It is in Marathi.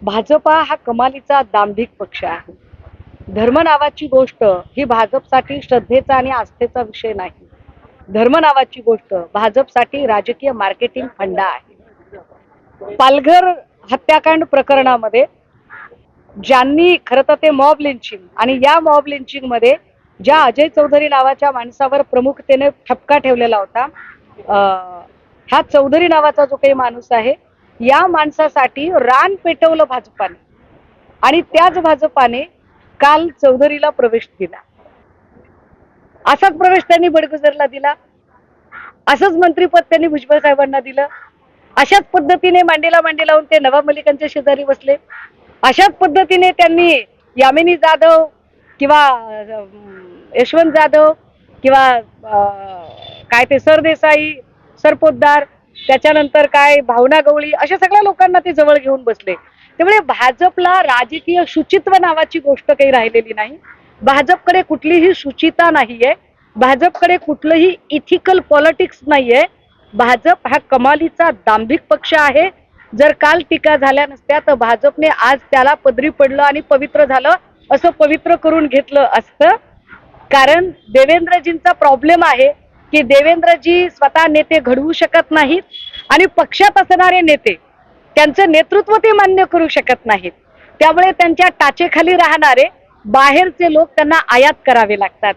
भाजपा हा कमालीचा दांभिक पक्ष आहे. धर्म नावाची गोष्ट ही भाजपसाठी श्रद्धेचा आणि आस्थेचा विषय नाही. धर्म नावाची गोष्ट भाजपसाठी राजकीय मार्केटिंग फंडा आहे. पालघर हत्याकांड प्रकरणामध्ये ज्यांनी खरं तर ते मॉब लिंचिंग आणि या मॉब लिंचिंग मध्ये ज्या अजय चौधरी नावाच्या माणसावर प्रमुखतेने ठपका ठेवलेला होता, हा चौधरी नावाचा जो काही माणूस आहे, या माणसासाठी रान पेटवलं भाजपाने आणि त्याच भाजपाने काल चौधरीला प्रवेश दिला. असाच प्रवेश त्यांनी बडगुजरला दिला, असंच मंत्रीपद त्यांनी भुजबळ साहेबांना दिलं. अशाच पद्धतीने मांडीला मांडी लावून ते नवाब मलिकांच्या शेजारी बसले. अशाच पद्धतीने त्यांनी यामिनी जाधव किंवा यशवंत जाधव किंवा काय ते सरदेसाई, सरपोतदार, त्याच्यानंतर काय भावना गवळी, अशा सगळ्या लोकांना ते जवळ घेऊन बसले. त्यामुळे भाजपला राजकीय शुचित्व नावाची गोष्ट काही राहिलेली नाही. भाजपकडे कुठलीही शुचिता नाहीये. भाजपकडे कुठलंही इथिकल पॉलिटिक्स नाहीये. भाजप हा कमालीचा दांभिक पक्ष आहे. जर काल टीका झाल्या नसत्या तर भाजपने आज त्याला पदरी पडलं आणि पवित्र झालं असं पवित्र करून घेतलं असतं. कारण देवेंद्रजींचा प्रॉब्लेम आहे की देवेंद्रजी स्वतः नेते घडवू शकत नाहीत आणि पक्षात असणारे नेते त्यांचं नेतृत्व ते मान्य करू शकत नाहीत. त्यामुळे त्यांच्या टाचेखाली राहणारे बाहेरचे लोक त्यांना आयात करावे लागतात.